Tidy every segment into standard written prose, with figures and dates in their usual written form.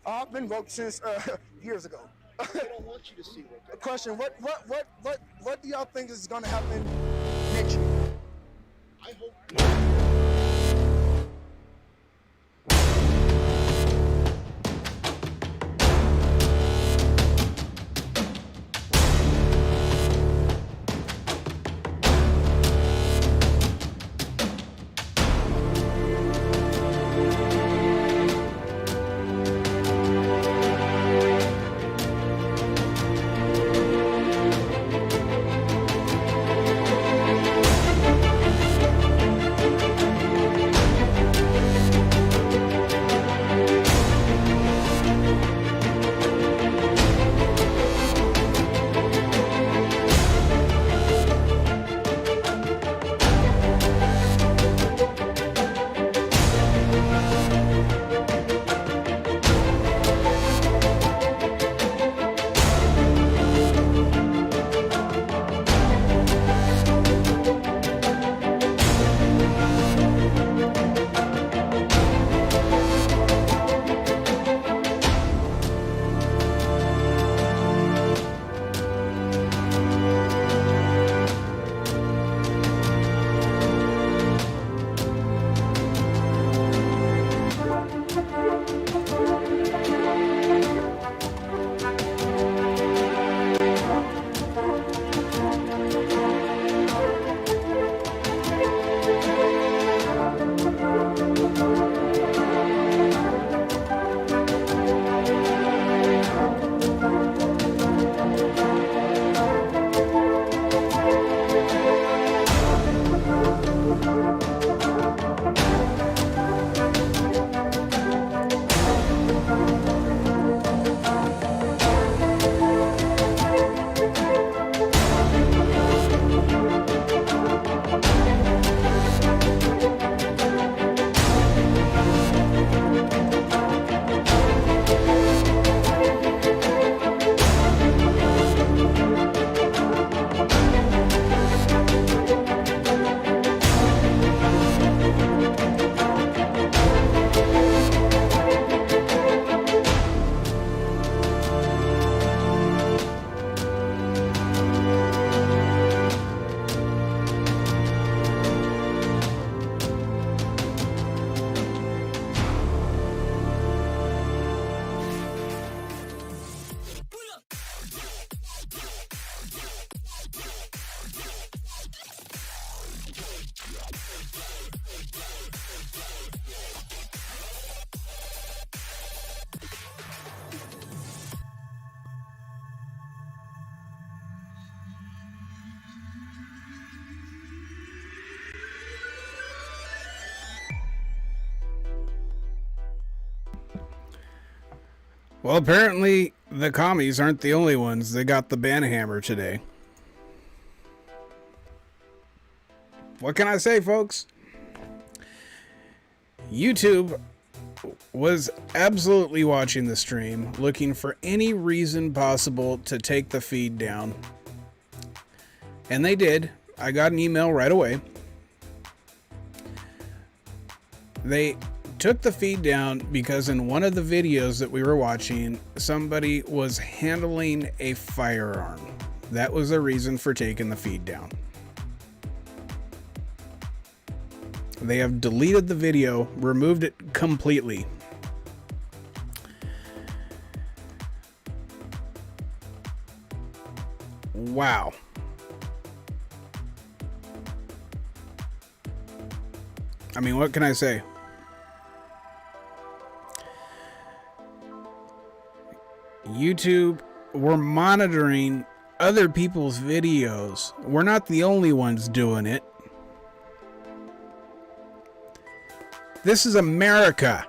I've been woke since years ago. They don't want you to see what. Question: What do y'all think is gonna happen next year? I hope. Well, apparently the commies aren't the only ones. They got the banhammer today. What can I say, folks? YouTube was absolutely watching the stream, looking for any reason possible to take the feed down. And they did. I got an email right away. They took the feed down because in one of the videos that we were watching, somebody was handling a firearm. That was the reason for taking the feed down. They have deleted the video, removed it completely. Wow. I mean, what can I say? YouTube, we're monitoring other people's videos. We're not the only ones doing it. This is America.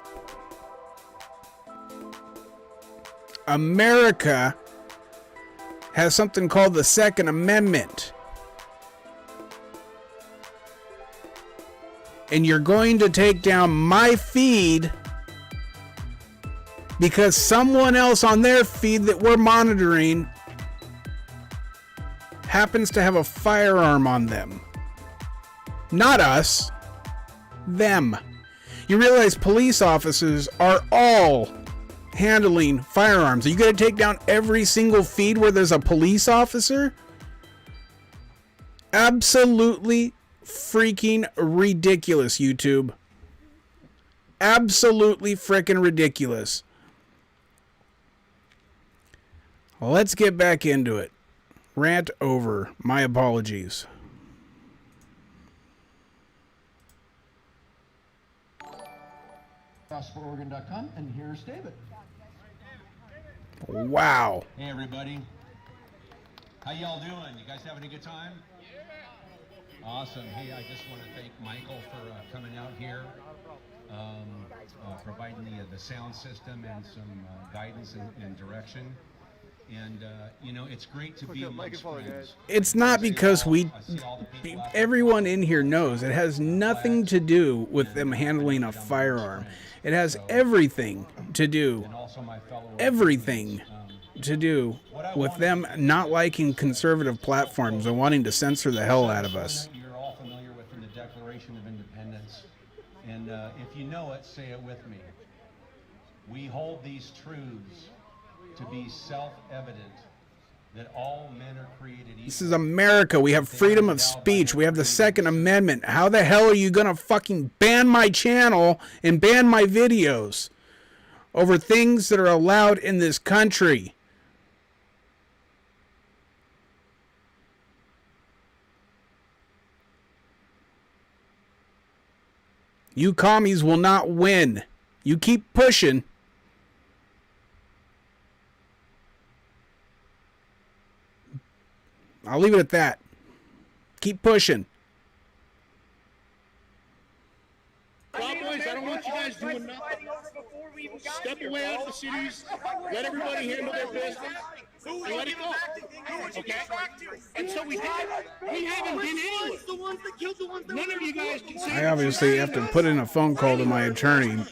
America has something called the Second Amendment. And you're going to take down my feed because someone else on their feed that we're monitoring happens to have a firearm on them. Not us. Them. You realize police officers are all handling firearms. Are you going to take down every single feed where there's a police officer? Absolutely freaking ridiculous, YouTube. Absolutely freaking ridiculous. Let's get back into it. Rant over. My apologies. GospelOregon.com, and here's David. Wow. Hey everybody, how y'all doing? You guys having a good time? Awesome. Hey, I just want to thank Michael for coming out here, providing the sound system and some guidance and direction. And you know, it's great to be amongst friends. It's not because everyone in here knows it has nothing to do with them handling a firearm. It has everything to do with them not liking conservative platforms and wanting to censor the hell out of us. You're all familiar with the Declaration of Independence, and if you know it, say it with me. We hold these truths to be self-evident, that all men are created equal. This is America. We have freedom of speech. We have the Second Amendment. How the hell are you gonna fucking ban my channel and ban my videos over things that are allowed in this country? You commies will not win. You keep pushing. I'll leave it at that. Keep pushing. Cowboys, I don't want you guys doing nothing. Step away out of the cities. Let everybody handle their business. And let it go. Okay? And so we haven't been anywhere. None of you guys can say. I obviously have to put in a phone call to my attorney.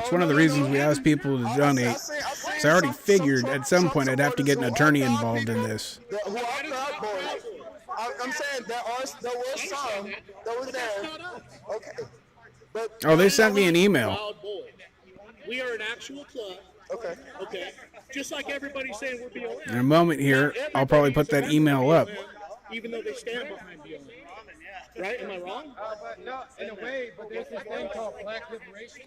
It's one of the reasons we ask people to donate. Because I already figured at some point I'd have to get an attorney involved in this. I'm saying there was some that was there. Okay. But Oh, they sent me an email. Proud Boys. We are an actual club. okay. Okay? Just like everybody's saying we're BLM. In a moment here, I'll probably put that email up. Even though they stand behind BLM. Right? Am I wrong? But no, in a way, but there's this thing called Black Liberation.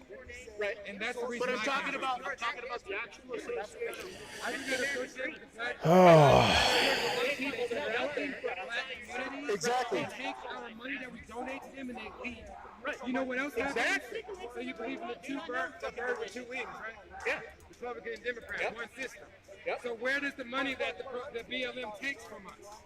Right. And that's the reason But I'm why- talking about the actual association. I think that associate the Black Oh, people that are out there for the Black community. Exactly. They take our money that we donate to them and they leave. Right. You know what else happens? Exactly. So you believe in the bird with two wings, right? Yeah. Republican and Democrat, Yep. one system. Yep. So where does the money that the BLM takes from us?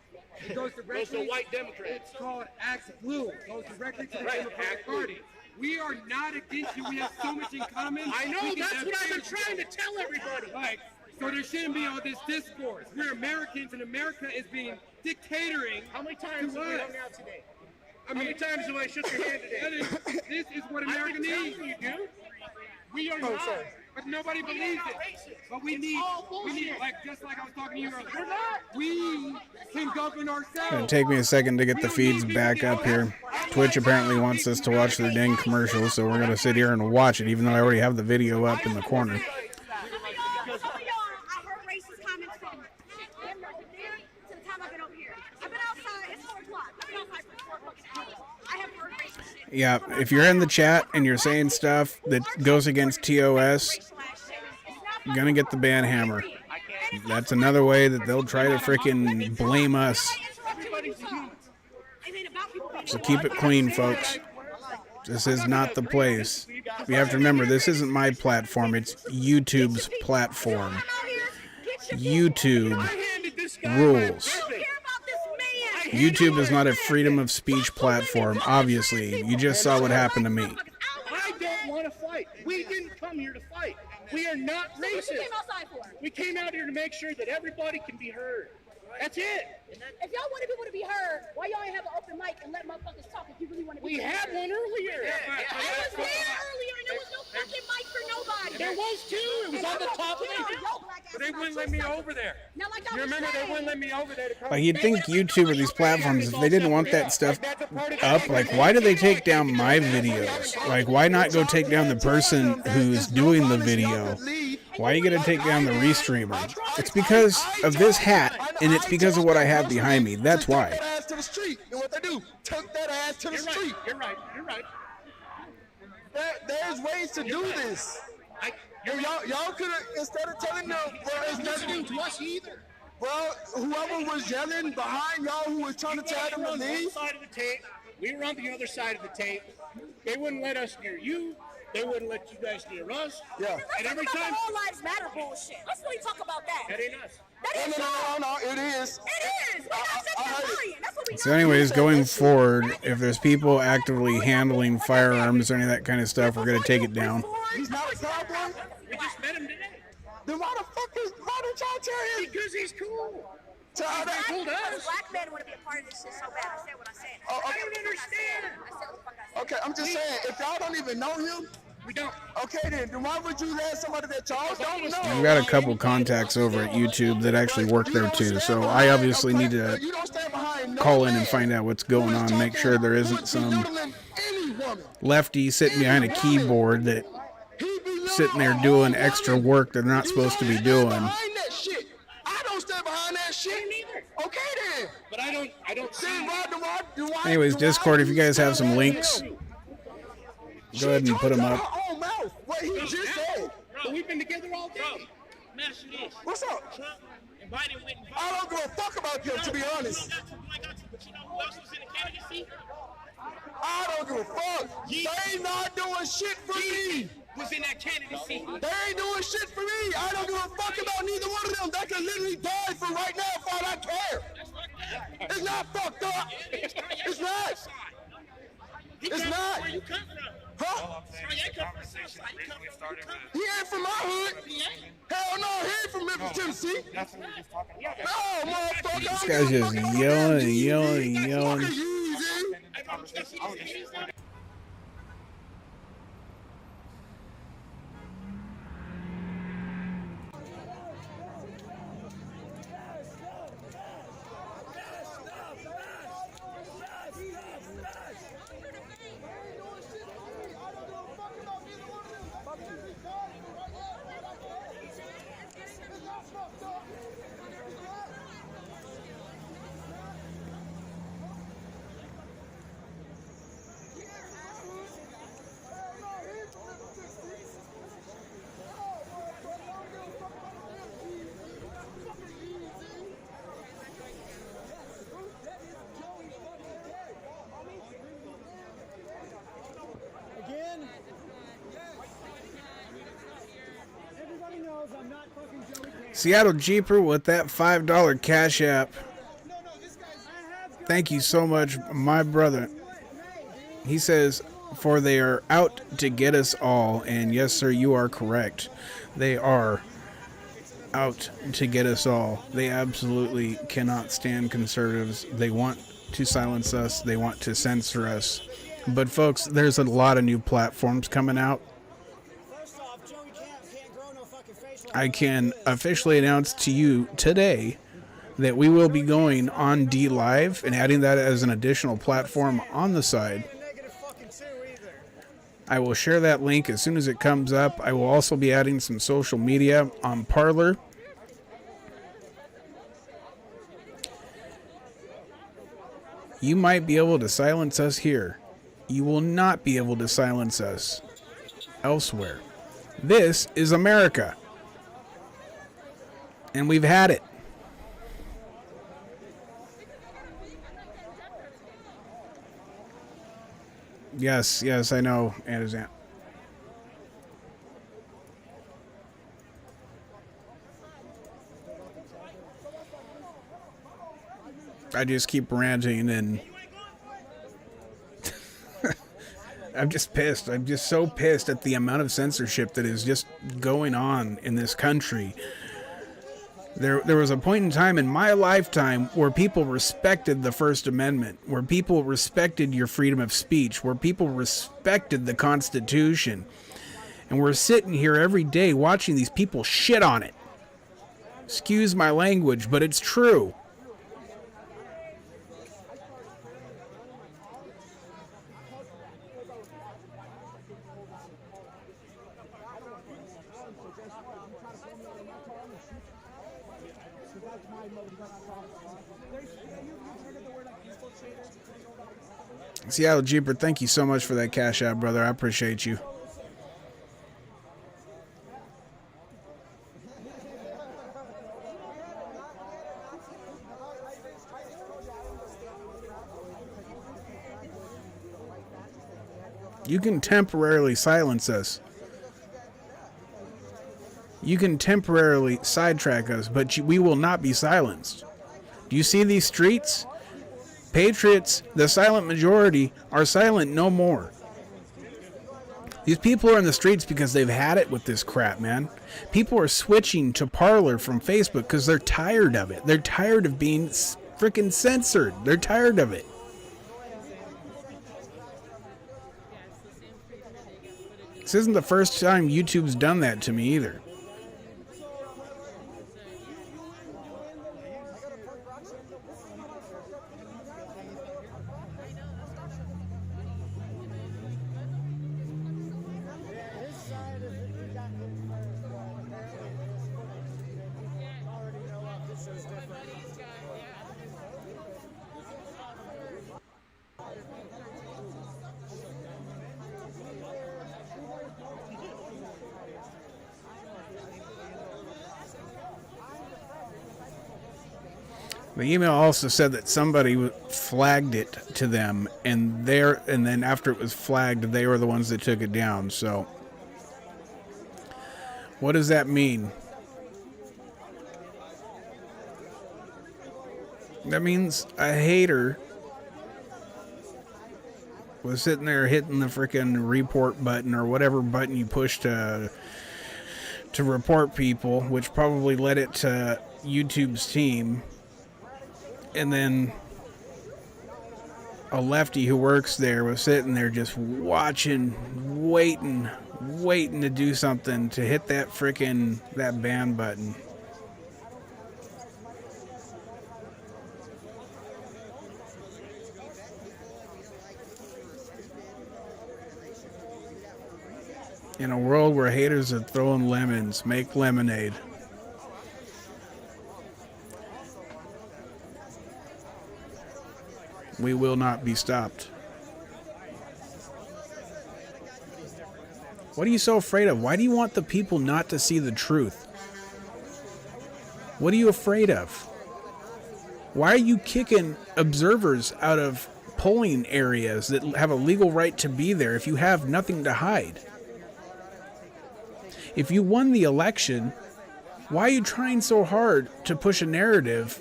It goes directly. Goes to white Democrats. It's called Axe Blue. It goes directly to the Right, Democratic Axe Blue. Party. We are not against you. We have so much in common. I know, We can that's have what I've been things trying to tell everybody. Like, so there shouldn't be all this discourse. We're Americans, and America is being dictatoring. How many times to have we us. hung out today? I How many times have I shook your hand today? this is what I've America been needs. telling you, dude. We are Oh, not. sorry. But nobody believes it. But we need, like, just like I was talking to you earlier, we can govern ourselves. it'll take me a second to get the feeds back up here. Twitch apparently wants us to watch their dang commercials, so we're going to sit here and watch it, even though I already have the video up in the corner. Some of y'all, I heard racist comments from them right there to the time I've been over here. I've been outside, it's 4 o'clock. I've been outside for 4 o'clock. I have heard racist shit. Yeah, if you're in the chat and you're saying stuff that goes against TOS, you're going to get the ban hammer. That's another way that they'll try to freaking blame us. So keep it clean, folks. This is not the place. You have to remember, this isn't my platform. It's YouTube's platform. YouTube rules. YouTube is not a freedom of speech platform, obviously. You just saw what happened to me. I don't want to fight. We didn't come here to fight. We are not racist. Came outside for. We came out here to make sure that everybody can be heard. That's it. If y'all wanted people to be heard, why y'all ain't have an open mic and let motherfuckers talk if you really want to be We heard? had one earlier. I was there earlier and there was no fucking mic for nobody. There was too. It was on the top of But they wouldn't let me over there. Now, like I You was remember they saying, wouldn't let me over there to come. Like, you'd think YouTube or these platforms, if they didn't want that stuff up, like, why do they take down my videos? Like, why not go take down the person who's doing the video Why are you gonna take down the restreamer? It's because of this hat, and it's because of what I have behind me. That's why. Took that ass to the street. And what they do? Took that ass to the street. You're right. There's ways to do this. Y'all could have, instead of telling them, well, it's nothing to us either. Well, whoever was yelling behind y'all who was trying to tell them to on one leave. side of the tape. We were on the other side of the tape. They wouldn't let us near you. They wouldn't let you guys near us. Yeah. Let's And talk every about time. the All Lives Matter bullshit. Let's really talk about that. That ain't us. That is No, it is. It is. We're not sitting there lying. That's what we So know. anyways, going forward, if there's people actively handling firearms or any of that kind of stuff, we're going to take it down. He's not a cowboy? We just met him today. Then why don't y'all tell him? Because he's cool. Tell that. Told us. Black men want to be a part of this shit so bad. I said what I said. Oh, okay. I don't understand. I said what the fuck I said. Okay, I'm just saying, if y'all don't even know him, We don't. okay then why would you let somebody that y'all don't know? I've got a couple contacts over at YouTube that actually work there too, so I obviously need to You don't stand behind no call in and man find out what's going who is on, make sure there who isn't is some belittling any woman. lefty sitting behind a keyboard that He belittling sitting there a doing whole extra woman. work they're not You supposed to don't be stand doing. behind that shit. I don't stand behind that shit. Okay then. But I don't see. Then why Anyways, Discord, if you guys have some links, go ahead and put them up. Her own mouth, what he just said. But we've been together all day. Master this. What's up? Trump and Biden went and I don't give a fuck about them, to be honest. But you know who else was in the candidacy? I don't give a fuck. They not doing shit for me. Was in that candidacy. They ain't doing shit for me. I don't give a fuck about neither one of them. They can literally die for right now for all I care. It's not fucked up. It's not. It's not. Where you come from? Huh? Kanye come from the South Side. You come from. He ain't from my hood. Hell no, he ain't from Memphis, Tennessee. No, motherfucker. This guy's just yelling and yelling and yelling. Fuck you, Easy. Seattle Jeeper with that $5 Cash App. Thank you so much, my brother. He says, for they are out to get us all. And yes, sir, you are correct. They are out to get us all. They absolutely cannot stand conservatives. They want to silence us. They want to censor us. But folks, there's a lot of new platforms coming out. I can officially announce to you today that we will be going on D Live and adding that as an additional platform on the side. I will share that link as soon as it comes up. I will also be adding some social media on Parler. You might be able to silence us here. You will not be able to silence us elsewhere. This is America. And we've had it. Yes, I know, Anderson. I just keep ranting and I'm just pissed. I'm just so pissed at the amount of censorship that is just going on in this country. There was a point in time in my lifetime where people respected the First Amendment, where people respected your freedom of speech, where people respected the Constitution. And we're sitting here every day watching these people shit on it. Excuse my language, but it's true. Seattle Jeeper, thank you so much for that cash out, brother. I appreciate you. You can temporarily silence us. You can temporarily sidetrack us, but we will not be silenced. Do you see these streets? Patriots, the silent majority, are silent no more. These people are in the streets because they've had it with this crap, man. People are switching to Parler from Facebook because they're tired of it. They're tired of being freaking censored. They're tired of it. This isn't the first time YouTube's done that to me either. The email also said that somebody flagged it to them, and then after it was flagged, they were the ones that took it down. So, what does that mean? That means a hater was sitting there hitting the freaking report button or whatever button you push to report people, which probably led it to YouTube's team. And then a lefty who works there was sitting there just watching, waiting to do something to hit that ban button. In a world where haters are throwing lemons, make lemonade. We will not be stopped. What are you so afraid of? Why do you want the people not to see the truth? What are you afraid of? Why are you kicking observers out of polling areas that have a legal right to be there if you have nothing to hide? If you won the election, why are you trying so hard to push a narrative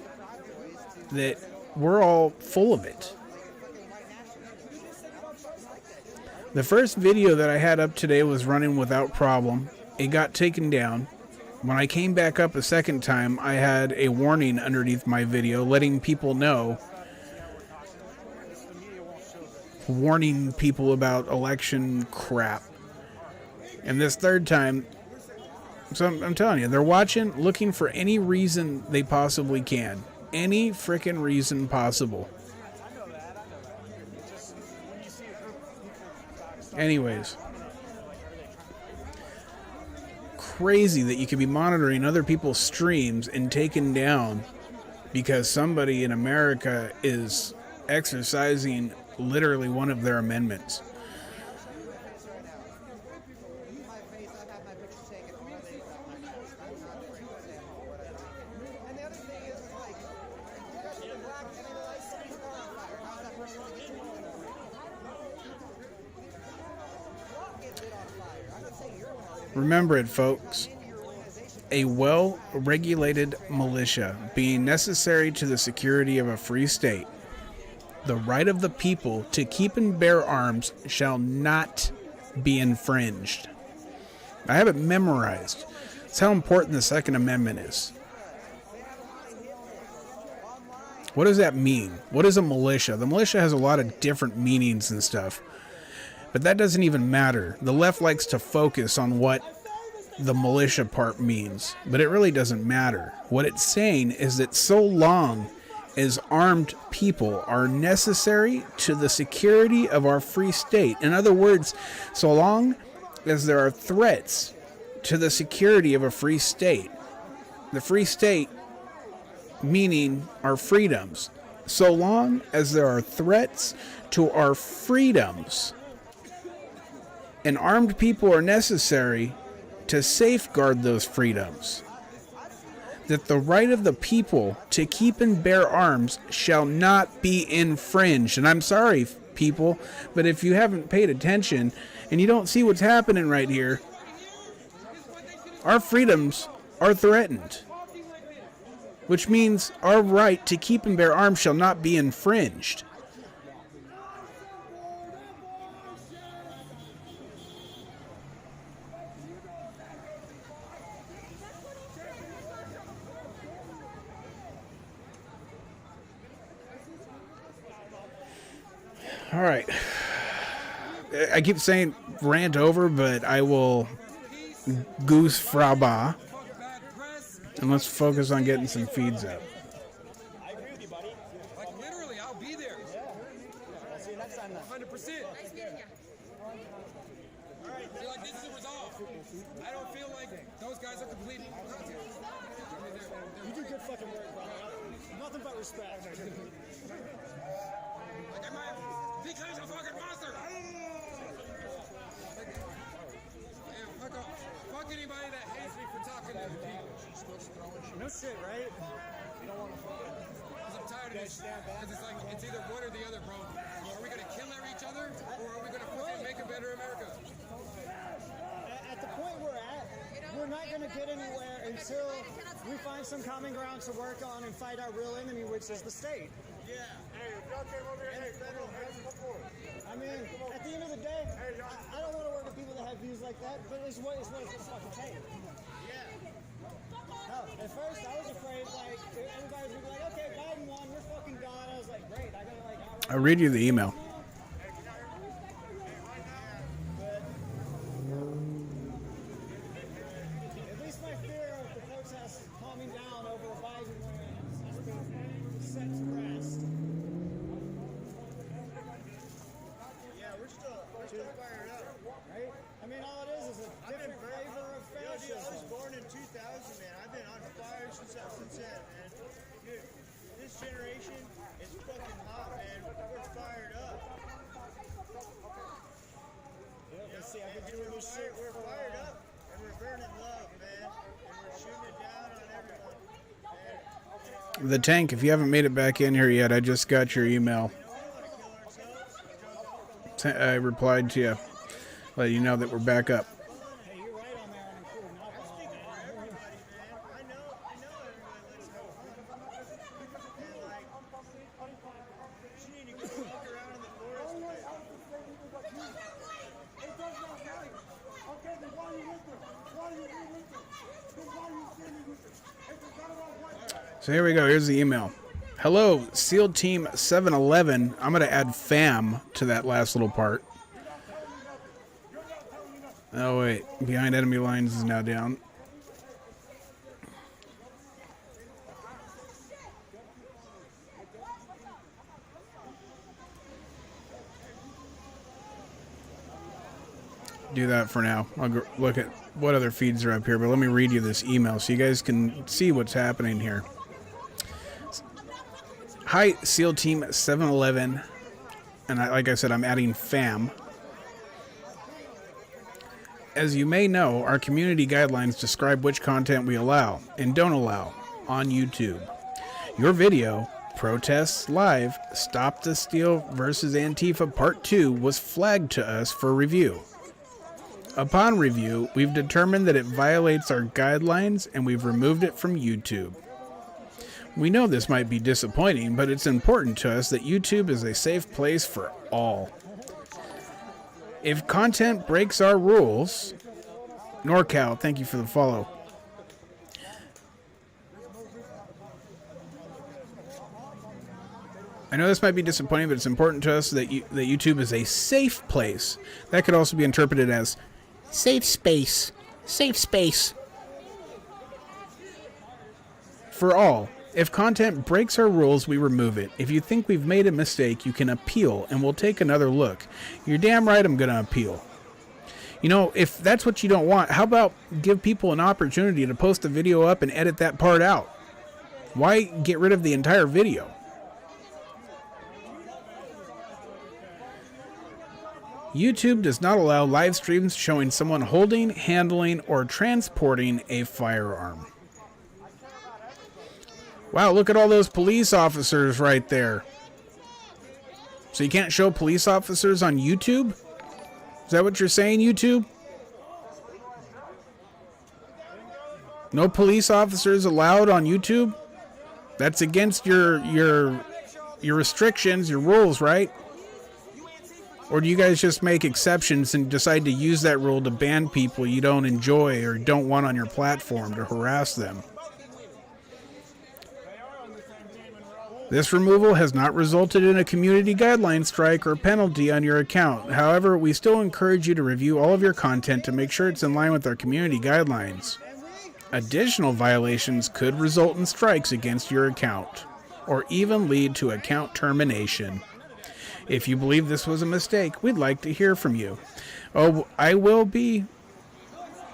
that we're all full of it? The first video that I had up today was running without problem. It got taken down. When I came back up a second time, I had a warning underneath my video letting people know, warning people about election crap. And this third time, so I'm telling you, they're watching, looking for any reason they possibly can. Any frickin' reason possible. Anyways. Crazy that you could be monitoring other people's streams and taken down because somebody in America is exercising literally one of their amendments. Remember it, folks. A well-regulated militia being necessary to the security of a free state. The right of the people to keep and bear arms shall not be infringed. I have it memorized. That's how important the Second Amendment is. What does that mean? What is a militia? The militia has a lot of different meanings and stuff. But that doesn't even matter. The left likes to focus on what the militia part means, but it really doesn't matter. What it's saying is that so long as armed people are necessary to the security of our free state, in other words, so long as there are threats to the security of a free state, the free state meaning our freedoms. So long as there are threats to our freedoms, and armed people are necessary to safeguard those freedoms, that the right of the people to keep and bear arms shall not be infringed. And I'm sorry, people, but if you haven't paid attention and you don't see what's happening right here, our freedoms are threatened, which means our right to keep and bear arms shall not be infringed. All right. I keep saying rant over, but I will goose fraba. And let's focus on getting some feeds up. I agree with you, buddy. Like literally, I'll be there. I'll see you next time. 100%. All right, feel like this is a resolve. I don't feel like those guys are completing content. You do good fucking work, bro. Nothing but respect. Like I might because a fucking monster. Yeah, fuck off. Fuck anybody that hates me for talking to people. No shit, right? You don't want to fuck. Because I'm tired of this shit. Because it's like, it's either one or the other, bro. Are we going to kill each other? Or are we going to fucking make a better America? At the point we're at, we're not going to get anywhere until we find some common ground to work on and fight our real enemy, which is the state. Yeah. Hey, if y'all came over here, federal, I mean, at the end of the day, I don't want to work with people that have views like that, but it's what it's fucking take. Hell, at first I was afraid, like, everybody would be like, okay, Biden won, you're fucking God. I was like, great, I gotta, like, I'll read you the email. at least my fear of the protests calming down over the Biden win has been set to rest. Yeah, we're still fired up, right? I mean, all it is a different flavor of fascism. I was born in 2000, man. I've been on fire since then, man. Dude, this generation is fucking hot, man. We're fired up. Yeah, see, I've been doing this shit. We're fired up, and we're burning love, man. And we're shooting it down on everyone. The Tank, if you haven't made it back in here yet, I just got your email. I replied to you, let you know that we're back up. Hey, you're right on there on including alcohol, man. I know everybody likes alcohol. And like, you need to go walk around in the forest with it. So here we go. Here's the email. Hello, SEAL Team 711. I'm going to add FAM to that last little part. Oh, wait. Behind enemy lines is now down. Do that for now. I'll go look at what other feeds are up here, but let me read you this email so you guys can see what's happening here. Hi, SEAL Team 711. And like I said, I'm adding FAM. As you may know, our community guidelines describe which content we allow and don't allow on YouTube. Your video, Protests Live, Stop the Steal vs. Antifa Part 2, was flagged to us for review. Upon review, we've determined that it violates our guidelines and we've removed it from YouTube. We know this might be disappointing, but it's important to us that YouTube is a safe place for all. If content breaks our rules, NorCal, thank you for the follow. I know this might be disappointing, but it's important to us that that YouTube is a safe place. That could also be interpreted as safe space. Safe space. For all. If content breaks our rules, we remove it. If you think we've made a mistake, you can appeal, and we'll take another look. You're damn right I'm going to appeal. You know, if that's what you don't want, how about give people an opportunity to post a video up and edit that part out? Why get rid of the entire video? YouTube does not allow live streams showing someone holding, handling, or transporting a firearm. Wow, look at all those police officers right there. So you can't show police officers on YouTube? Is that what you're saying, YouTube? No police officers allowed on YouTube? That's against your restrictions, your rules, right? Or do you guys just make exceptions and decide to use that rule to ban people you don't enjoy or don't want on your platform to harass them? This removal has not resulted in a community guideline strike or penalty on your account. However, we still encourage you to review all of your content to make sure it's in line with our community guidelines. Additional violations could result in strikes against your account, or even lead to account termination. If you believe this was a mistake, we'd like to hear from you. Oh, I will be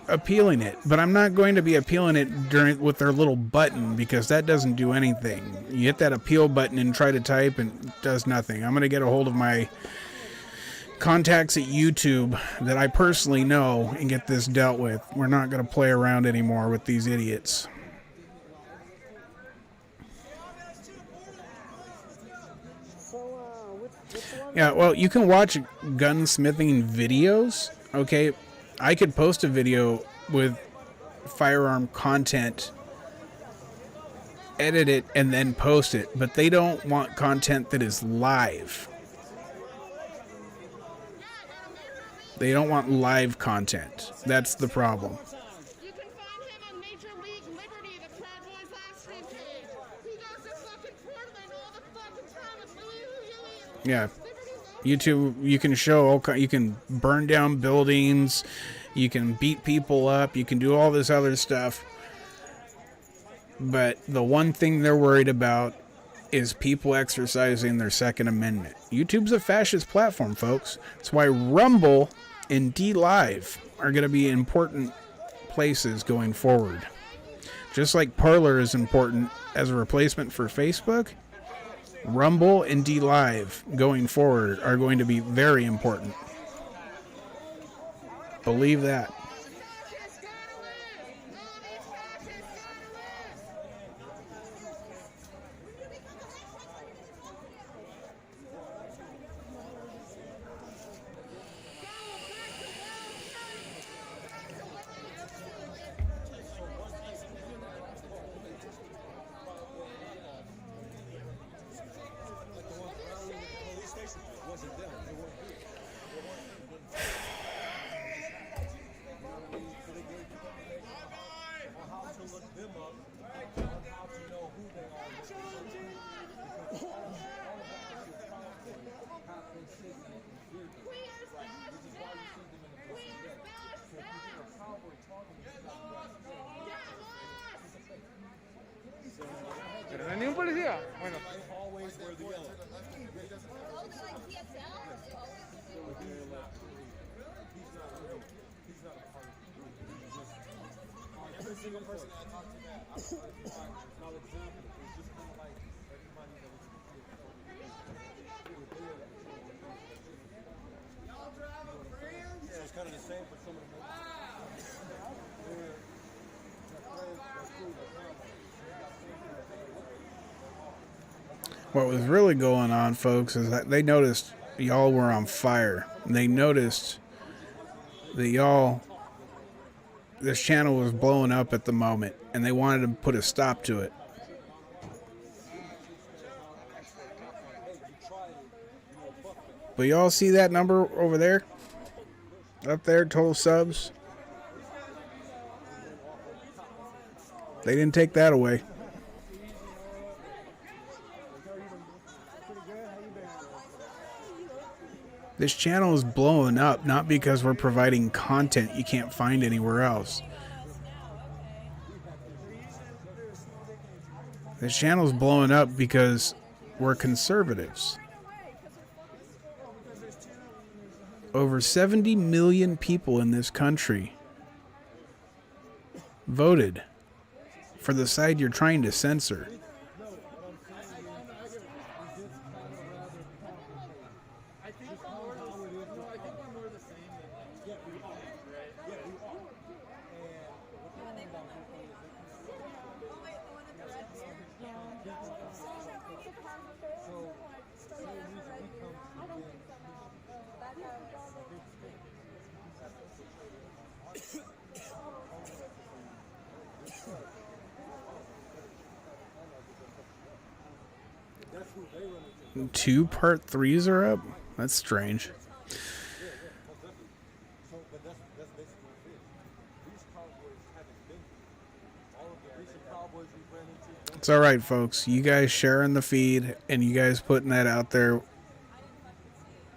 appealing it, but I'm not going to be appealing it with their little button, because that doesn't do anything. You hit that appeal button and try to type and it does nothing. I'm going to get a hold of my contacts at YouTube that I personally know and get this dealt with. We're not going to play around anymore with these idiots. Yeah, well, you can watch gunsmithing videos, okay? I could post a video with firearm content, edit it, and then post it, but they don't want content that is live. They don't want live content. That's the problem. You can find him on Major League Liberty, the Proud Boys live stream page. He goes to fucking Portland all the fucking time with Louis. Yeah. YouTube, you can show all you can burn down buildings, you can beat people up, you can do all this other stuff. But the one thing they're worried about is people exercising their Second Amendment. YouTube's a fascist platform, folks. That's why Rumble and DLive are going to be important places going forward. Just like Parler is important as a replacement for Facebook, Rumble and DLive going forward are going to be very important. Believe that. ¿Pero no hay ningún policía? Bueno. Every single person that I talk to that I provide knowledge example is just kind of like everybody that was y'all driving friends? Yeah, it's kind of the same for some of the What was really going on, folks, is that they noticed y'all were on fire. They noticed that this channel was blowing up at the moment, and they wanted to put a stop to it. But y'all see that number over there? Up there, total subs? They didn't take that away. This channel is blowing up, not because we're providing content you can't find anywhere else. This channel is blowing up because we're conservatives. Over 70 million people in this country voted for the side you're trying to censor. 2 part 3s are up? That's strange. It's alright, folks. You guys sharing the feed and you guys putting that out there,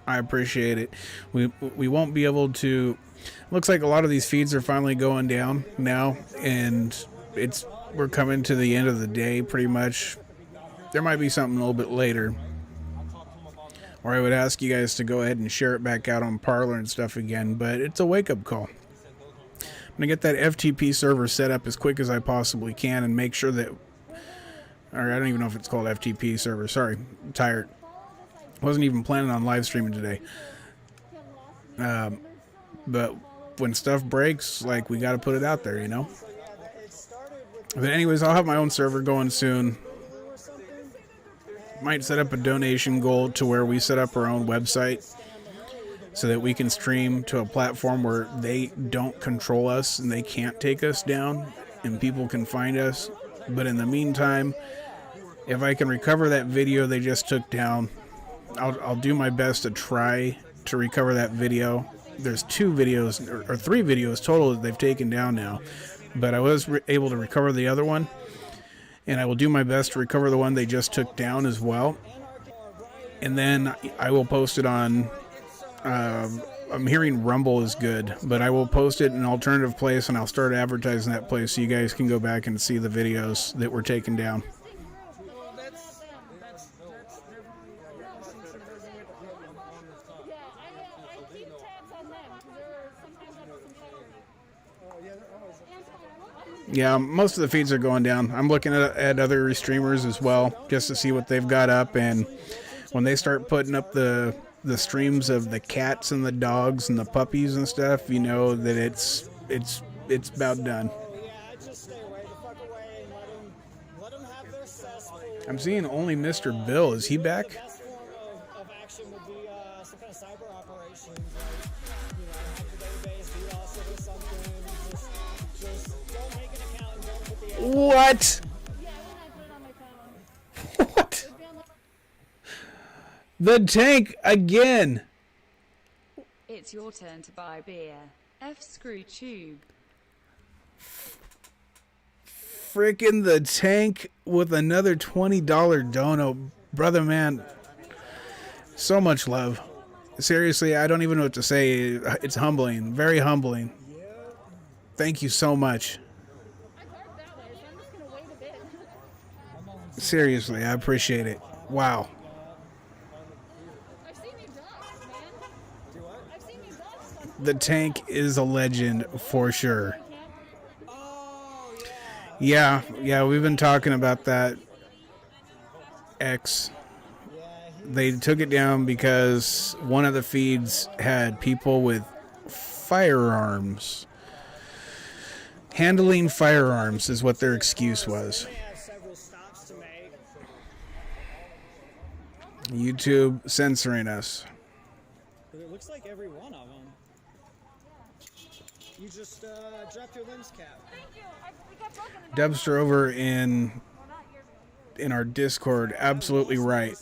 I appreciate it. We won't be able to... Looks like a lot of these feeds are finally going down now, and we're coming to the end of the day pretty much. There might be something a little bit later, or I would ask you guys to go ahead and share it back out on Parler and stuff again, but it's a wake-up call. I'm going to get that FTP server set up as quick as I possibly can and make sure that... Or I don't even know if it's called FTP server. Sorry, I'm tired. Wasn't even planning on live streaming today. But when stuff breaks, like, we got to put it out there, you know? But anyways, I'll have my own server going soon. Might set up a donation goal to where we set up our own website so that we can stream to a platform where they don't control us and they can't take us down and people can find us. But in the meantime, if I can recover that video they just took down, I'll do my best to try to recover that video. There's 2 videos or 3 videos total that they've taken down now, but I was able to recover the other one, and I will do my best to recover the one they just took down as well. And then I will post it on I'm hearing Rumble is good, but I will post it in an alternative place, and I'll start advertising that place so you guys can go back and see the videos that were taken down. Yeah, most of the feeds are going down. I'm looking at other streamers as well, just to see what they've got up, and when they start putting up the streams of the cats and the dogs and the puppies and stuff, you know that it's about done. I'm seeing only Mr. Bill. Is he back? What? What? The tank again. It's your turn to buy beer. F screw tube. Freaking the tank with another $20 dono. Brother, man. So much love. Seriously, I don't even know what to say. It's humbling. Very humbling. Thank you so much. Seriously, I appreciate it. Wow. The tank is a legend for sure. Yeah, we've been talking about that. X. They took it down because one of the feeds had people with firearms. Handling firearms is what their excuse was. YouTube censoring us. But it looks like every one of them. You just dropped your lens cap. Dubster over in our Discord, absolutely right.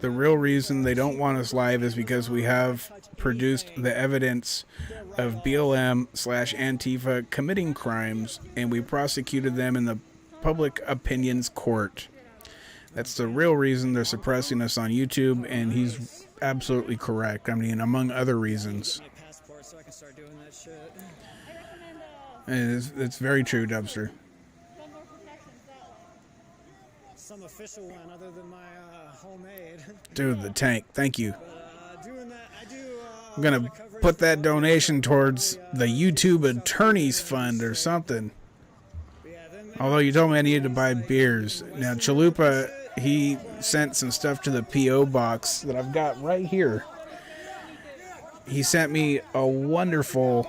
The real reason they don't want us live is because we have produced the evidence of BLM/Antifa committing crimes, and we prosecuted them in the public opinions court. That's the real reason they're suppressing us on YouTube, and he's absolutely correct. I mean, among other reasons. And it's very true, Dubster. Some official one other than my homemade. Dude, the tank. Thank you. I'm going to put that donation towards the YouTube Attorneys Fund or something. Although you told me I needed to buy beers. Now, Chalupa, he sent some stuff to the P.O. box that I've got right here. He sent me a wonderful...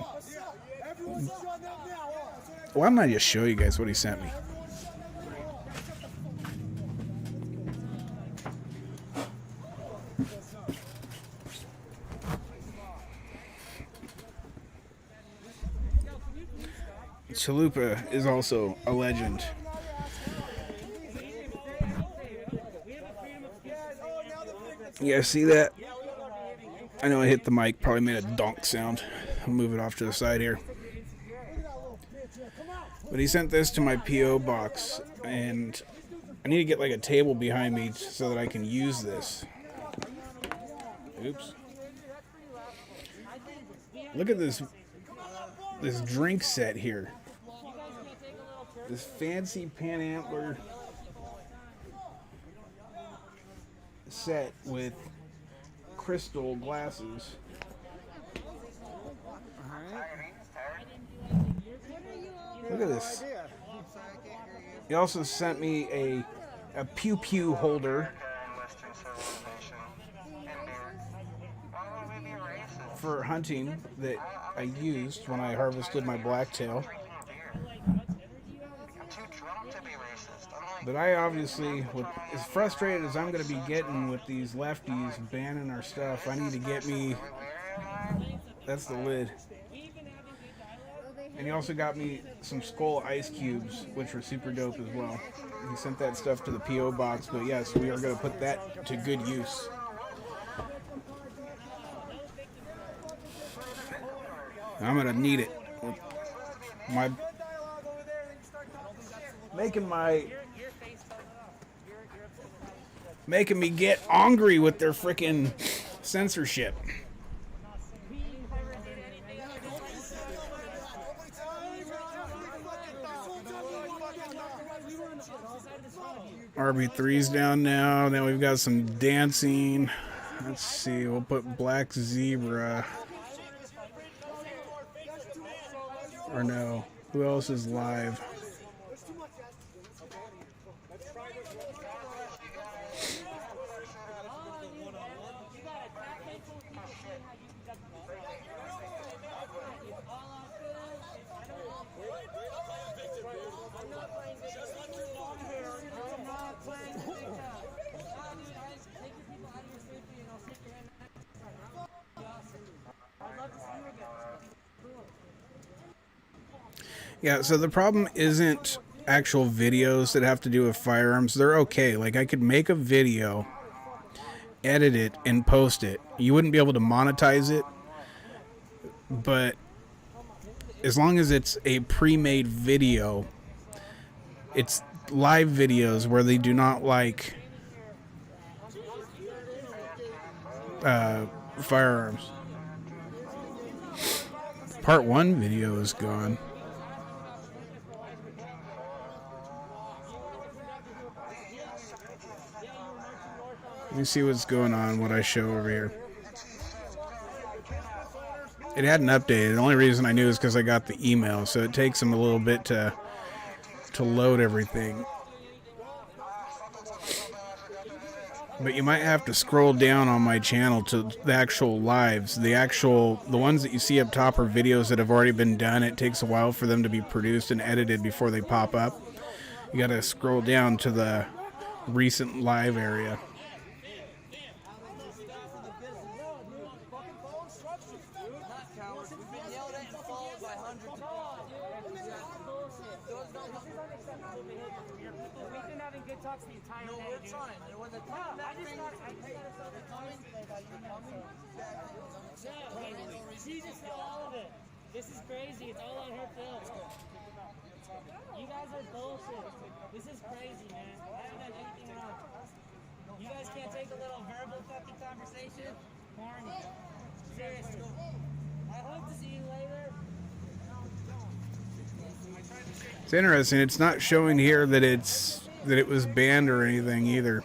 Why don't I just show you guys what he sent me? Chalupa is also a legend. You guys see that? I know I hit the mic, probably made a donk sound. I'll move it off to the side here. But he sent this to my P.O. box, and I need to get like a table behind me so that I can use this. Oops. Look at this drink set here. This fancy Pan Antler set with crystal glasses. Look at this. He also sent me a pew pew holder for hunting that I used when I harvested my blacktail. But I obviously, with as frustrated as I'm going to be getting with these lefties banning our stuff, I need to get me, that's the lid. And he also got me some Skull ice cubes, which were super dope as well. He sent that stuff to the P.O. box, but yes, we are going to put that to good use. I'm going to need it. Making me get angry with their freaking censorship. RB3's down now. Then we've got some dancing. Let's see. We'll put Black Zebra. Or no. Who else is live? Yeah, so the problem isn't actual videos that have to do with firearms. They're okay. Like, I could make a video, edit it, and post it. You wouldn't be able to monetize it, but as long as it's a pre-made video, it's live videos where they do not like firearms. Part 1 video is gone. Let me see what's going on, what I show over here. It hadn't updated. The only reason I knew is because I got the email, so it takes them a little bit to load everything. But you might have to scroll down on my channel to the actual lives. The ones that you see up top are videos that have already been done. It takes a while for them to be produced and edited before they pop up. You gotta scroll down to the recent live area. This is crazy. It's all on her film. You guys are bullshit. This is crazy, man. I haven't done anything wrong. You guys can't take a little verbal fucking conversation? Horny. Seriously. I hope to see you later. It's interesting. It's not showing here that it was banned or anything either.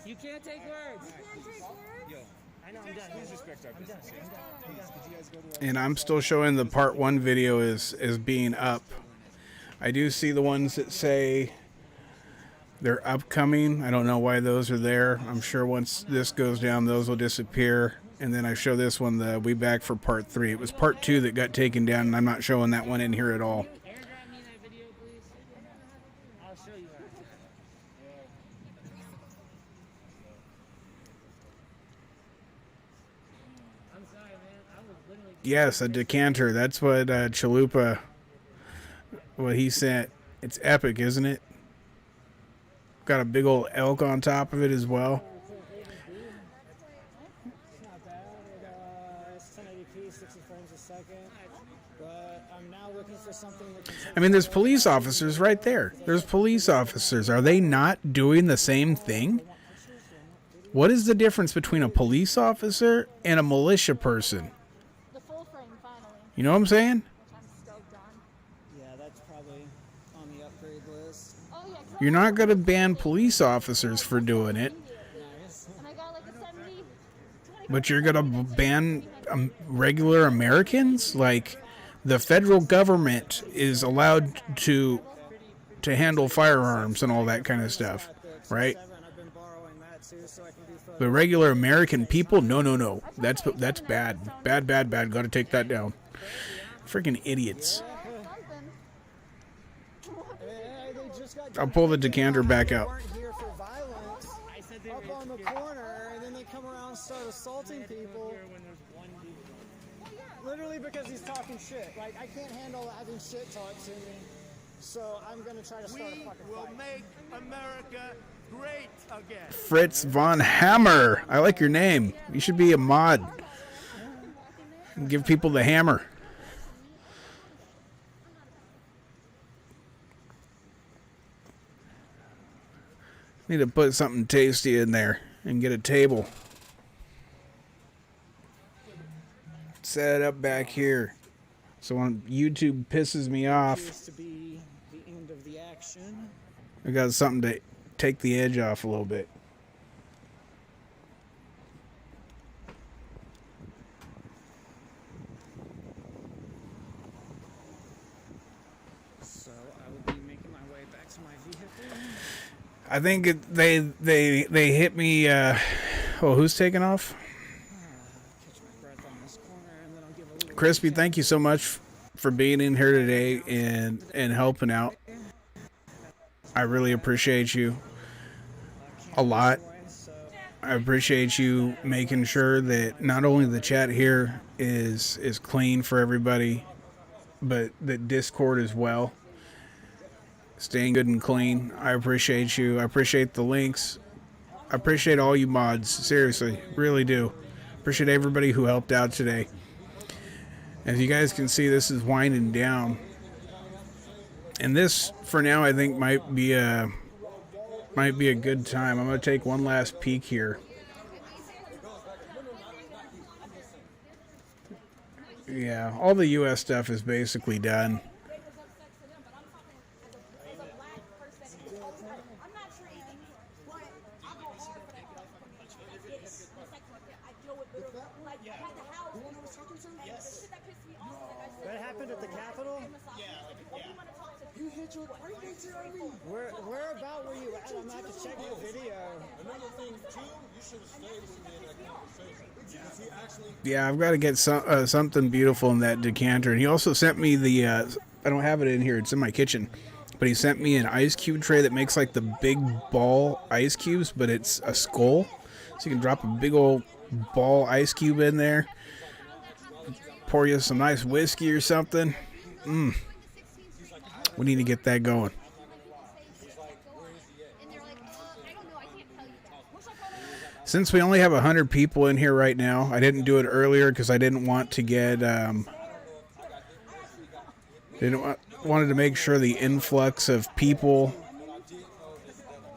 You can't take words. You can't take words? I know, I'm done. Please respect our business. And I'm still showing the part 1 video is being up. I do see the ones that say they're upcoming. I don't know why those are there. I'm sure once this goes down, those will disappear. And then I show this one, the We Back for part 3. It was part 2 that got taken down, and I'm not showing that one in here at all. I'm sorry, man. I was literally Yes, a decanter. That's what Chalupa, what he sent. It's epic, isn't it? Got a big old elk on top of it as well. It's not bad. It's 1080p, 60 frames a second. But I'm now looking for something that can take. I mean, there's police officers right there. There's police officers. Are they not doing the same thing? What is the difference between a police officer and a militia person? The full frame, finally. You know what I'm saying? Which I'm stoked on. Yeah, that's probably on the upgrade list. Oh, yeah. 'cause You're not going to ban police officers for doing it, And I got like a 70. but you're going to ban regular Americans? Like, the federal government is allowed to handle firearms and all that kind of stuff, right? I've been borrowing that too, so I can do photos. But regular American people, no. That's bad. Bad. Got to take that down. Freaking idiots. They just got I'll pull the decanter back out. weren't here for violence up on the corner, and then they come around and start assaulting people. Literally because he's talking shit. Like, I can't handle having shit talked to me. So I'm gonna try to start a fucking fight. Make America great again. Fritz von Hammer. I like your name. You should be a mod. Give people the hammer. Need to put something tasty in there and get a table. Set it up back here. So when YouTube pisses me off, Appears to be the end of the action. I got something to take the edge off a little bit. So I will be making my way back to my vehicle. I think they hit me. Who's taking off? Catch my breath on this corner, and then I'll give a little. Crispy, thank you so much for being in here today and helping out. I really appreciate you a lot. I appreciate you making sure that not only the chat here is clean for everybody, but the Discord as well. Staying good and clean. I appreciate you. I appreciate the links. I appreciate all you mods. Seriously, really do. Appreciate everybody who helped out today. As you guys can see, this is winding down. And this, for now, I think might be a good time. I'm going to take one last peek here. Yeah, all the U.S. stuff is basically done. That happened at the Capitol? You hit your pregnancy on me. Where about were you at? I'm about to check the video. Another thing too, you should have stayed with me in that conversation. Because he actually Yeah, I've got to get something beautiful in that decanter. And he also sent me the, I don't have it in here, it's in my kitchen. But he sent me an ice cube tray that makes like the big ball ice cubes, but it's a skull. So you can drop a big old ball ice cube in there. Pour you some nice whiskey or something. We need to get that going. Since we only have 100 people in here right now, I didn't do it earlier because I didn't want to get, wanted to make sure the influx of people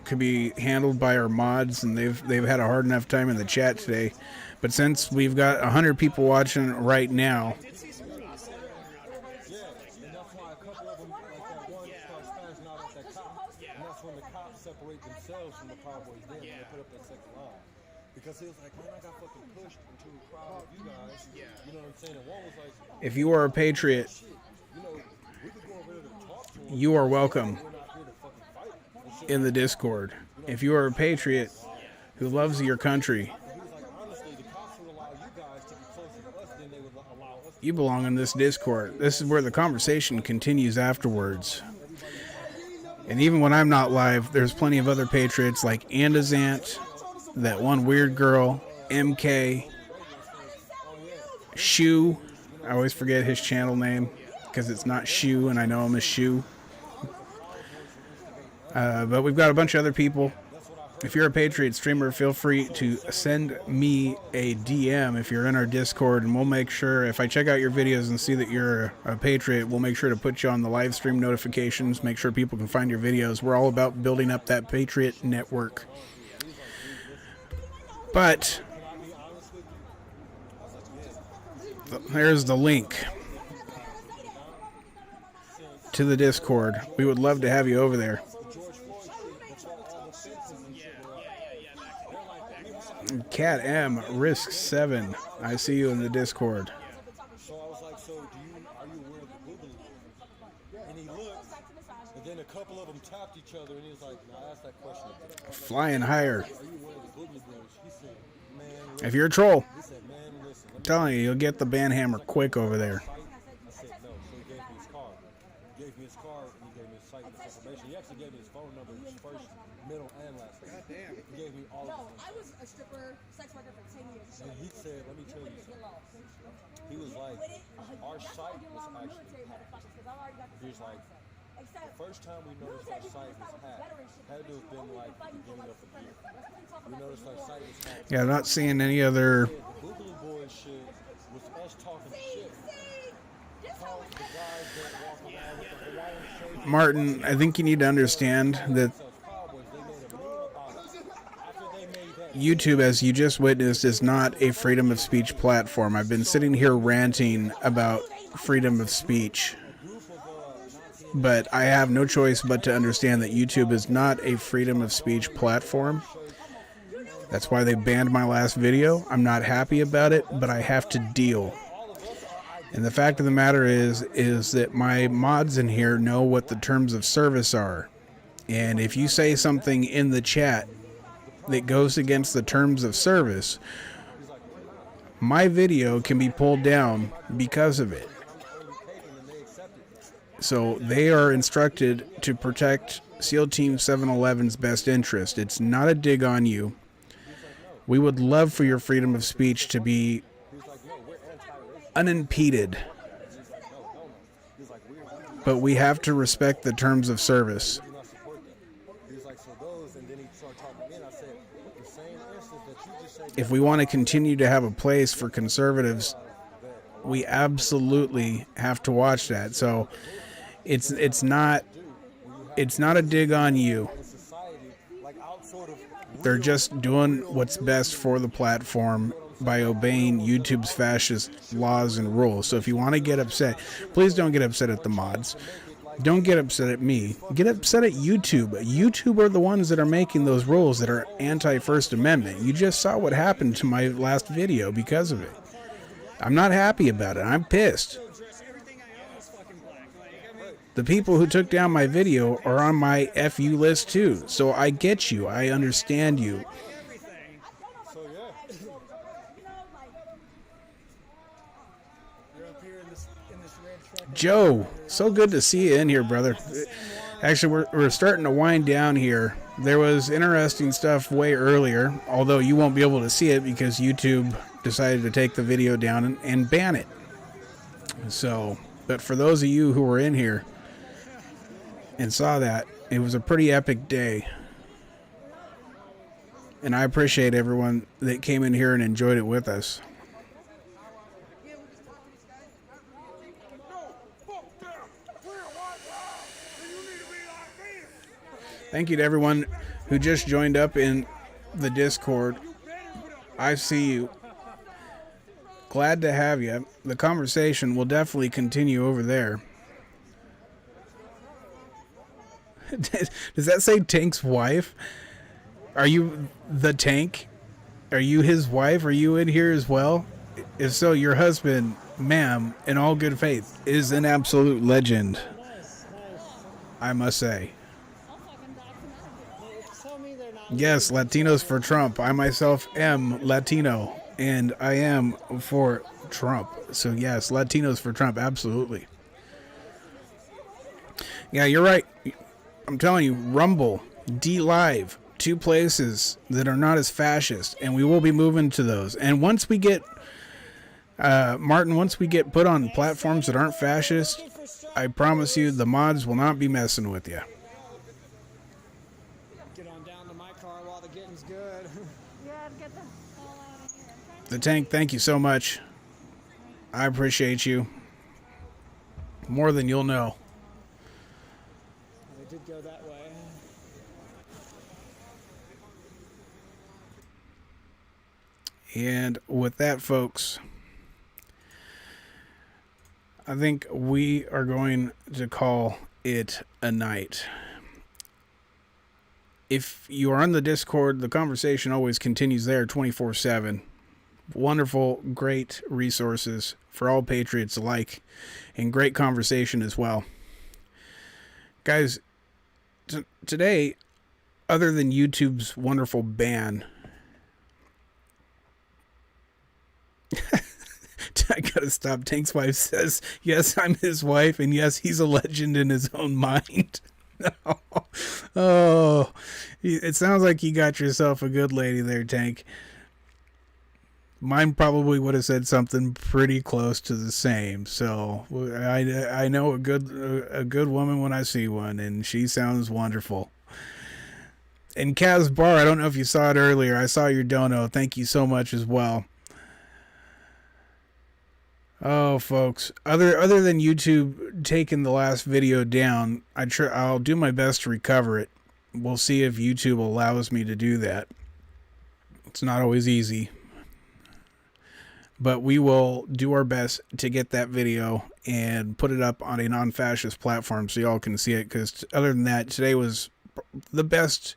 could be handled by our mods, and they've had a hard enough time in the chat today. But since we've got 100 people watching right now, because he was like, man, I got fucking pushed into a crowd of you guys. You know what I'm saying? And one was like, if you are a patriot, you are welcome in the Discord. If you are a patriot who loves your country, you belong in this Discord. This is where the conversation continues afterwards. And even when I'm not live, there's plenty of other patriots like Andazant, that one weird girl, MK, Shu, I always forget his channel name because it's not Shu, and I know him as Shu. But we've got a bunch of other people. If you're a Patriot streamer, feel free to send me a DM if you're in our Discord, and we'll make sure, if I check out your videos and see that you're a Patriot, we'll make sure to put you on the live stream notifications, make sure people can find your videos. We're all about building up that Patriot network. But there's the link to the Discord. We would love to have you over there. Cat M Risk 7. I see you in the Discord. So I was like, so are you aware of the Boogaloo? And he looked, and then a couple of them tapped each other, and he was like, no, I asked that question again. Flying higher. Are you aware of the Boogaloo Bros? He said, man, listen. If you're a troll, He said, man, listen. I'm telling you, you'll get the band hammer quick over there. I said, no. So he gave me his card. He gave me his card, and he gave me his site and his information. He actually gave me his phone number, his first, middle, and last name. Goddamn. He gave me all of them. I was a stripper, sex worker for 10 years. And he said, let me tell you something. He was like, our site was actually hacked. He was like, the first time we noticed our site was hacked had to have been like the beginning of the year. We noticed our site was hacked. Yeah, I'm not seeing any other. The Boogaloo Boys shit was us talking shit. Calling the guys that walk around with the Hawaiian shirts. Martin, I think you need to understand that YouTube, as you just witnessed, is not a freedom of speech platform. I've been sitting here ranting about freedom of speech, but I have no choice but to understand that YouTube is not a freedom of speech platform. That's why they banned my last video. I'm not happy about it, but I have to deal. And the fact of the matter is that my mods in here know what the terms of service are. And if you say something in the chat that goes against the terms of service, my video can be pulled down because of it. So they are instructed to protect SEAL Team 711's best interest. It's not a dig on you. We would love for your freedom of speech to be unimpeded, but we have to respect the terms of service. If we want to continue to have a place for conservatives, we absolutely have to watch that. So it's not a dig on you. They're just doing what's best for the platform by obeying YouTube's fascist laws and rules. So if you want to get upset, please don't get upset at the mods. Don't get upset at me. Get upset at YouTube. YouTube are the ones that are making those rules that are anti-First Amendment. You just saw what happened to my last video because of it. I'm not happy about it. I'm pissed. The people who took down my video are on my FU list too. So I get you. I understand you. Joe, so good to see you in here, brother. Actually, we're starting to wind down here. There was interesting stuff way earlier, although you won't be able to see it because YouTube decided to take the video down and ban it. So, but for those of you who were in here and saw that, it was a pretty epic day. And I appreciate everyone that came in here and enjoyed it with us. Thank you to everyone who just joined up in the Discord. I see you. Glad to have you. The conversation will definitely continue over there. Does that say Tank's wife? Are you the Tank? Are you his wife? Are you in here as well? If so, your husband, ma'am, in all good faith, is an absolute legend, I must say. Yes, Latinos for Trump. I myself am Latino, and I am for Trump. So yes, Latinos for Trump, absolutely. Yeah, you're right. I'm telling you, Rumble, D-Live, two places that are not as fascist, and we will be moving to those. And once we get Martin, once we get put on platforms that aren't fascist, I promise you the mods will not be messing with you. Get on down to my car while the getting's good. Yeah, get the hell out of here. The Tank, thank you so much. I appreciate you. More than you'll know. They did go that way. And with that, folks, I think we are going to call it a night. If you are on the Discord, the conversation always continues there 24/7. Wonderful, great resources for all patriots alike, and great conversation as well. Guys, today, other than YouTube's wonderful ban, I gotta stop. Tank's wife says, yes, I'm his wife, and yes, he's a legend in his own mind. Oh, it sounds like you got yourself a good lady there, Tank. Mine probably would have said something pretty close to the same. So I know a good woman when I see one, and she sounds wonderful. And Kaz Bar, I don't know if you saw it earlier. I saw your dono. Thank you so much as well. Oh, folks, other than YouTube taking the last video down, I'll do my best to recover it. We'll see if YouTube allows me to do that. It's not always easy, but we will do our best to get that video and put it up on a non-fascist platform so y'all can see it, because other than that, today was the best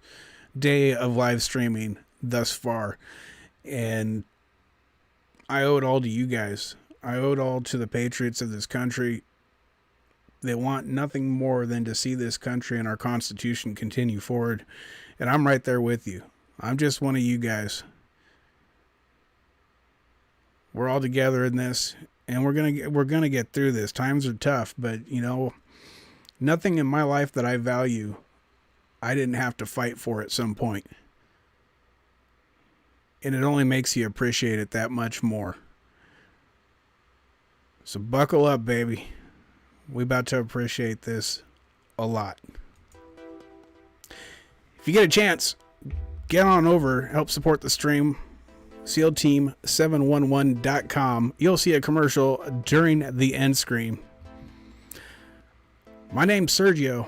day of live streaming thus far, and I owe it all to you guys. I owe it all to the patriots of this country. They want nothing more than to see this country and our Constitution continue forward, and I'm right there with you. I'm just one of you guys. We're all together in this, and we're gonna get through this. Times are tough, but you know, nothing in my life that I value, I didn't have to fight for at some point, and it only makes you appreciate it that much more. So buckle up, baby. We about to appreciate this a lot. If you get a chance, get on over, help support the stream. SEALTeam711.com. You'll see a commercial during the end screen. My name's Sergio,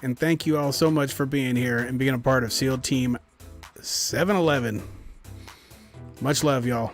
and thank you all so much for being here and being a part of SEAL Team 711. Much love, y'all.